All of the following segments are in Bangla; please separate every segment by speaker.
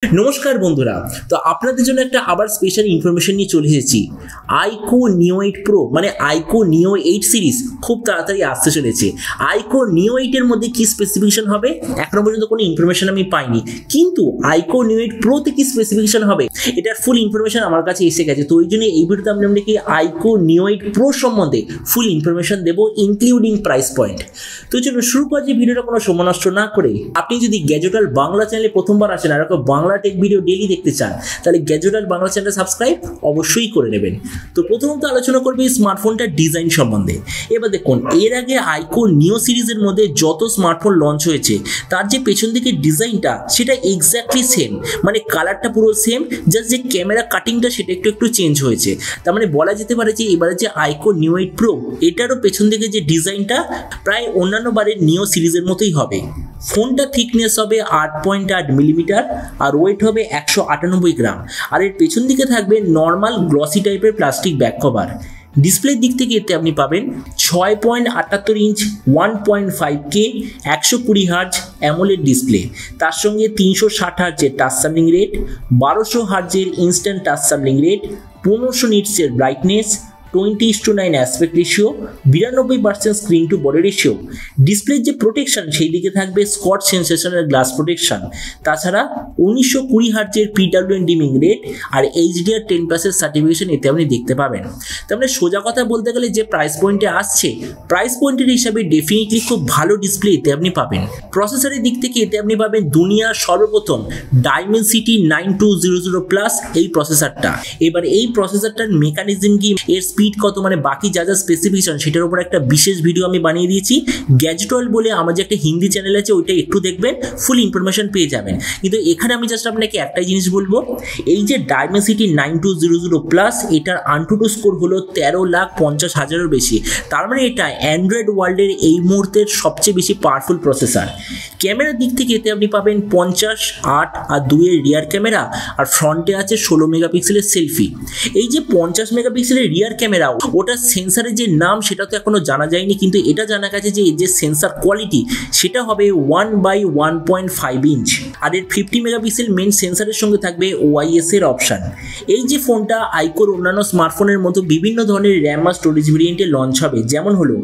Speaker 1: নমস্কার বন্ধুরা, তো আপনাদের জন্য একটা আবার স্পেশাল ইনফরমেশন নিয়ে চলে এসেছি। IQOO Neo 8 Pro মানে IQOO Neo 8 সিরিজ খুব তাড়াতাড়ি আসতে চলেছে। IQOO Neo 8 এর মধ্যে কি স্পেসিফিকেশন হবে এখনো পর্যন্ত কোনো ইনফরমেশন আমি পাইনি, কিন্তু IQOO Neo 8 Pro তে কি স্পেসিফিকেশন হবে এটার ফুল ইনফরমেশন আমার কাছে এসে গেছে। তো ওই জন্য এই ভিডিওতে আমরা কি IQOO Neo 8 Pro সম্বন্ধে ফুল ইনফরমেশন দেবো, ইনক্লুডিং প্রাইস পয়েন্ট। তো চলুন শুরু করছি ভিডিওটা কোনো সময় নষ্ট না করে। আপনি যদি গ্যাজেট ওয়ার্ল্ড বাংলা চ্যানেলে প্রথমবার আসেন আর বাংলা টেক ভিডিও ডেইলি দেখতে চান তাহলে গ্যাজেট ওয়ার্ল্ড বাংলা চ্যানেলটা সাবস্ক্রাইব অবশ্যই করে নেবেন। তো প্রথমত আলোচনা করবে স্মার্টফোনটার ডিজাইন সম্বন্ধে। এবার দেখুন, এর আগে IQOO Neo সিরিজের মধ্যে যত স্মার্টফোন লঞ্চ হয়েছে তার যে পেছন দিকের ডিজাইনটা সেটা এক্স্যাক্টলি সেম, মানে কালারটা পুরো সেম, জাস্ট যে ক্যামেরা কাটিংটা সেটা একটু চেঞ্জ হয়েছে। তার মানে বলা যেতে পারে যে এবারে যে IQOO Neo 8 Pro এটারও পেছন দিকে যে ডিজাইনটা প্রায় অন্যান্য বারের নিও সিরিজের মতোই হবে। ফোনটা থিকনেস হবে 8.8 মিলিমিটার আর ওয়েট হবে 198 গ্রাম, আর এর পেছন দিকে থাকবে নর্মাল গ্লসি টাইপের প্লাস্টিক ব্যাক কভার। ডিসপ্লের দিক থেকে এতে আপনি পাবেন 6.78 inch 1.5K 120 hertz AMOLED display, তার সঙ্গে 360 হার্জের টাচ স্যাম্পলিং রেট, 1200 হার্জের ইনস্ট্যান্ট টাচ স্যাম্পলিং রেট, 1500 নিটসের brightness, 20:9 aspect ratio, 92% screen to body ratio. ডিসপ্লের যে প্রোটেকশন সেই দিকে থাকবে স্কট সেন্সেশনের গ্লাস প্রোটেকশন, তাছাড়া 1920 হার্জের PWM ডিমিং রেট আর HDR 10+ সার্টিফিকেশন এতে আপনি দেখতে পাবেন। তার মানে সোজা কথা বলতে গেলে যে প্রাইস পয়েন্টে আসছে, প্রাইস পয়েন্টের হিসাবে ডেফিনেটলি খুব ভালো ডিসপ্লে এতে আপনি পাবেন। প্রসেসরের দিক থেকে এতে আপনি পাবেন দুনিয়ার সর্বপ্রথম Dimensity 9200+ এই প্রসেসরটা। এবার এই প্রসেসরটার মেকানিজম কি, এর স্পিড কত, মানে বাকি যা যা স্পেসিফিকেশন সেটার উপর একটা বিশেষ ভিডিও আমি বানিয়ে দিয়েছি। গ্যাজেট ওয়ার্ল্ড বলে আমার যে একটা হিন্দি চ্যানেল আছে ওইটা একটু দেখবেন, ফুল ইনফরমেশন পেয়ে যাবেন। কিন্তু এখানে আমি জাস্ট আপনাকে একটাই জিনিস বলবো, এই যে Dimensity 9200+ এটার AnTuTu স্কোর হলো 13,50,000-এর বেশি। তার মানে এটা অ্যান্ড্রয়েড ওয়ার্ল্ডের এই মুহূর্তের সবচেয়ে বেশি পাওয়ারফুল প্রসেসর। ক্যামেরার দিক থেকে এতে আপনি পাবেন 50, 8 আর 2 এর রিয়ার ক্যামেরা, আর ফ্রন্টে আছে 16 মেগাপিক্সেলের সেলফি। এই যে 50 মেগাপিক্সেলের রিয়ার ক্যামেরা, ওটা সেন্সরের যে নাম সেটা তো এখনো জানা যায়নি, কিন্তু এটা জানা গেছে যে এই যে সেন্সর কোয়ালিটি সেটা হবে 1/1.5 ইঞ্চ, আর এর 50 মেগাপিক্সেল মেন সেন্সরের সঙ্গে থাকবে OIS এর অপশন। এই যে ফোনটা IQOOর অন্যান্য স্মার্টফোনের মতো বিভিন্ন ধরনের র্যাম আর স্টোরেজ ভেরিয়েন্টে লঞ্চ হবে, যেমন হলো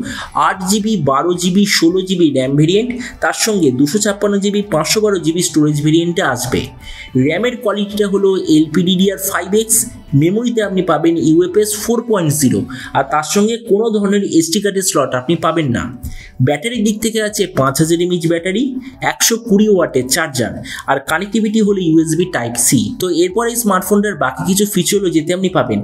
Speaker 1: 8GB, 12GB, 16GB RAM variant, তার সঙ্গে 256GB, 512GB স্টোরেজ ভেরিয়েন্টে আসবে। র্যামের কোয়ালিটিটা হলো LPDDR5X, মেমোরিতে আপনি পাবেন UFS 4.0, আর তার সঙ্গে কোনো ধরনের SD কার্ডের স্লট আপনি পাবেন না। ব্যাটারির দিক থেকে আছে 5000 mAh ব্যাটারি, 120 ওয়াটের চার্জার, আর কানেক্টিভিটি হলো USB Type-C। তো এরপর এই স্মার্টফোনটার বাকি কিছু ফিচার হলো যেতে আপনি পাবেন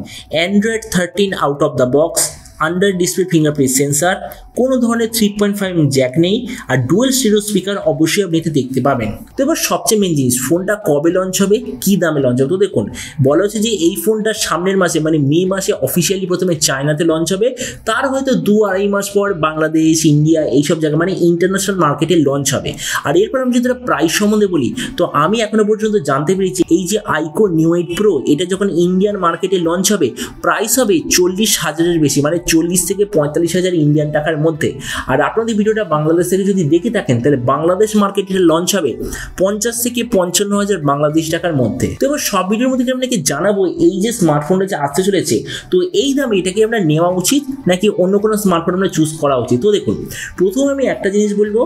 Speaker 1: Android 13 out of the box, under display fingerprint sensor, কোনো ধরনের 3.5 জ্যাক নেই, আর ডুয়েল স্টেরিও স্পিকার অবশ্যই আপনি এতে দেখতে পাবেন। তো এবার সবচেয়ে মেন জিনিস, ফোনটা কবে লঞ্চ হবে, কি দামে লঞ্চ হবে। তো দেখুন, বলা হচ্ছে যে এই ফোনটা সামনের মাসে মানে মে মাসে অফিসিয়ালি প্রথমে চায়নাতে লঞ্চ হবে, তার হয়তো 2-2.5 মাস পর বাংলাদেশ, ইন্ডিয়া এইসব জায়গা মানে ইন্টারন্যাশনাল মার্কেটে লঞ্চ হবে। আর এরপর আমি যদি প্রাইস সম্বন্ধে বলি, তো আমি এখনো পর্যন্ত জানতে পেরেছি এই যে IQOO Neo 8 Pro এটা যখন ইন্ডিয়ান মার্কেটে লঞ্চ হবে প্রাইস হবে 40,000-এর বেশি, মানে 40 থেকে 45,000 ইন্ডিয়ান টাকার মধ্যে। আর আপনাদের ভিডিওটা বাংলাদেশ থেকে যদি দেখে থাকেন তাহলে বাংলাদেশ মার্কেটে লঞ্চ হবে 50 থেকে 55,000 বাংলাদেশ টাকার মধ্যে। তো এবার সব ভিডিওর মধ্যে আপনাকে জানাবো এই যে স্মার্টফোনটা যে আসতে চলেছে, তো এই দামে এটাকে আমরা নেওয়া উচিত নাকি অন্য কোনো স্মার্টফোন আমরা চুজ করা উচিত। তো দেখুন, প্রথমে আমি একটা জিনিস বলবো,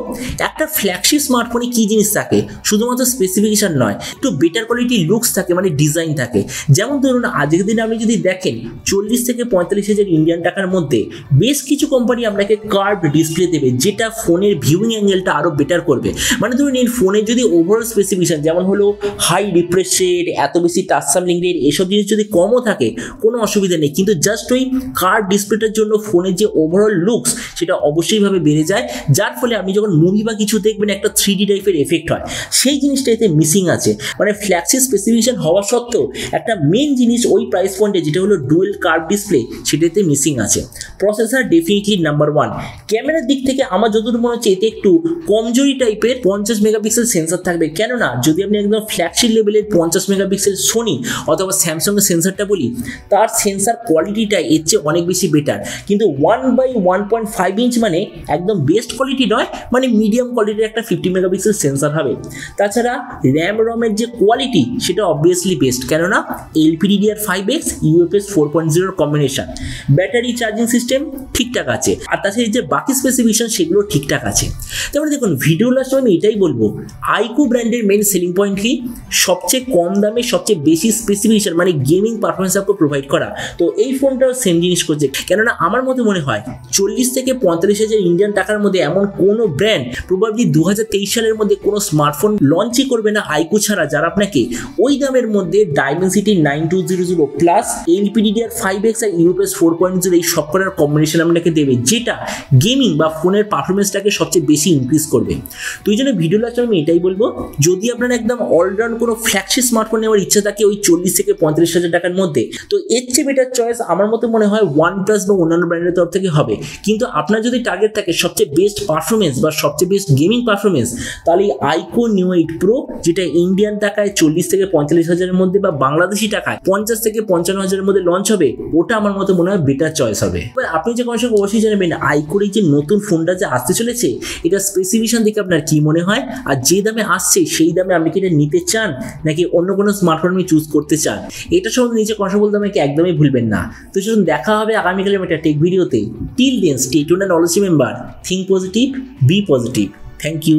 Speaker 1: একটা ফ্ল্যাগশিপ স্মার্টফোনে কি জিনিস থাকে, শুধুমাত্র স্পেসিফিকেশন নয়, একটু বেটার কোয়ালিটি লুকস থাকে, মানে ডিজাইন থাকে। যেমন ধরুন আজকের দিনে আপনি যদি দেখেন 40 থেকে 45,000 ইন্ডিয়ান টাকার মধ্যে বেশ কিছু কোম্পানি আপনাকে কার্ভ ডিসপ্লে দেবে, যেটা ফোনের ভিউইং অ্যাঙ্গেলটা আরো বেটার করবে। মানে ধরুন এই ফোনের যদি ওভারঅল স্পেসিফিকেশন যেমন হলো হাই রিফ্রেশ রেট, এত বেশি টাচ স্যাম্পলিং রেট, এসব জিনিস যদি কমও থাকে কোনো অসুবিধা নেই, কিন্তু জাস্ট ওই কার্ভ ডিসপ্লেটার জন্য ফোনের যে ওভারঅল লুকস সেটা অবশ্যইভাবে বেড়ে যায়, যার ফলে আপনি যখন মুভি বা কিছু দেখবেন একটা 3D টাইপের এফেক্ট হয়, সেই জিনিসটা এতে মিসিং আছে। মানে ফ্ল্যাগশিপ স্পেসিফিকেশন হওয়া সত্ত্বেও একটা মেন জিনিস ওই প্রাইস পয়েন্টে যেটা হলো ডুয়েল কার্ভ ডিসপ্লে সেটাতে মিসিং আছে। Processor definitely number 1। ক্যামেরার দিক থেকে আমার যতটুকু মনে হচ্ছে এতে একটু কমজোরি টাইপের 50 মেগাপিক্সেল সেন্সর থাকবে, কেননা যদি আপনি একদম ফ্ল্যাগশিপ লেভেলের 50 মেগাপিক্সেল সোনি অথবা স্যামসাং এর সেন্সরটা বলি, তার সেন্সর কোয়ালিটিটা এর চেয়ে অনেক বেশি বেটার। কিন্তু 1/1.5 ইঞ্চ মানে একদম বেস্ট কোয়ালিটি নয়, মানে মিডিয়াম কোয়ালিটির একটা 50 মেগাপিক্সেল সেন্সর হবে। তাছাড়া র্যাম রমের যে কোয়ালিটি সেটা অবভিয়াসলি বেস্ট, কেননা LPDDR5X UFS 4.0 combination. Battery charging system ঠিকঠাক আছে, আর তাছাড়া যে বাকি স্পেসিফিকেশন সেগুলো ঠিকঠাক আছে। তারপরে দেখুন, ভিডিও লাস্ট আমি এটাই বলবো, IQOO ব্র্যান্ডের মেন সেলিং পয়েন্ট কি? সবচেয়ে কম দামে সবচেয়ে বেশি স্পেসিফিকেশন মানে গেমিং পারফরমেন্স আপনাকে প্রোভাইড করা। তো এই ফোনটাও সেম জিনিস করছে, কেননা আমার মতে মনে হয় 40 থেকে 45 হাজার ইন্ডিয়ান টাকার মধ্যে এমন কোনো ব্র্যান্ড প্রবাবলি 2023 সালের মধ্যে কোনো স্মার্টফোন লঞ্চই করবে না IQOO ছাড়া, যারা আপনাকে ওই দামের মধ্যে Dimensity 9200 প্লাস LPDDR5X আর UFS 4.0 এই সবকটার কম্বিনেশন আপনাকে দেবে, যেটা গেমিং বা ফোনের পারফরমেন্সটাকে সবচেয়ে বেশি ইনক্রিজ করবে। তো এই জন্য ভিডিও লাস্টে আমি এটাই বলবো, যদি আপনার একদম অলরাউন্ড কোনো ফ্ল্যাগশিপ স্মার্টফোন নেওয়ার ইচ্ছা থাকে ওই 40 থেকে 35 হাজার টাকার মধ্যে, তো এর চেয়ে বেটার চয়েস আমার মতে মনে হয় OnePlus বা অন্যান্য ব্র্যান্ডের তরফ থেকে হবে। কিন্তু আপনার যদি টার্গেট থাকে সবচেয়ে বেস্ট পারফরমেন্স বা সবচেয়ে বেস্ট গেমিং পারফরমেন্স, তাহলে IQOO Neo 8 Pro, যেটা ইন্ডিয়ান টাকায় 40 থেকে 45 হাজারের মধ্যে বা বাংলাদেশি টাকায় 50 থেকে 55 হাজারের মধ্যে লঞ্চ হবে, ওটা আমার মতে মনে হয় বেটার চয়েস হবে। এবার আপনি যে কোনো সময় অবশ্যই জানাবেন IQOOর এই যে নতুন ফোনটা যে আসতে চলেছে, এটা স্পেসিফিকেশন দেখে আপনার কি মনে হয়, আর যে দামে আসছে সেই দামে আপনি কি এটা নিতে চান নাকি অন্য কোনো স্মার্টফোন আপনি চুজ করতে চান, এটা সম্বন্ধে নিচে কথা বলতে আমাকে একদমই ভুলবেন না। তো চলুন দেখা হবে আগামীকালের একটা টেক ভিডিওতে। Till then stay tuned and always remember, think positive, be positive. Thank you.